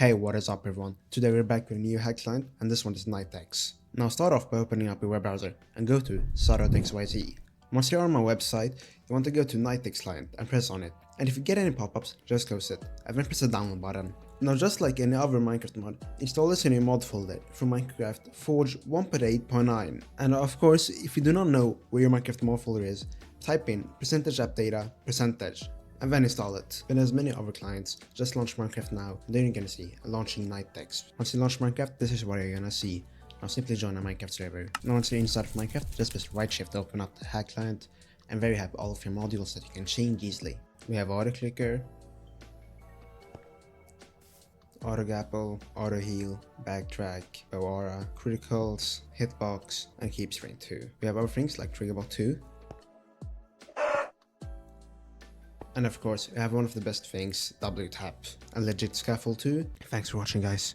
Hey, what is up everyone? Today we're back with a new hack client and this one is NightX. Now start off by opening up your web browser and go to cyde. Once you're on my website, you want to go to NightX client and press on it. And if you get any pop-ups, just close it and then press the download button. Now just like any other Minecraft mod, install this in your mod folder from Minecraft Forge 1.8.9. And of course, if you do not know where your Minecraft mod folder is, type in %appdata %, and then install it. But as many other clients, just launch Minecraft now, and then you're gonna see a launching NightX. Once you launch Minecraft, this is what you're gonna see. Now simply join a Minecraft server. Now once you're inside of Minecraft, just press right shift to open up the hack client, and there you have all of your modules that you can change easily. We have auto clicker, auto grapple, auto heal, backtrack, bow aura, criticals, hitbox, and keep strength 2. We have other things like triggerbot 2. And of course, we have one of the best things, W tap, and legit scaffold too. Thanks for watching guys.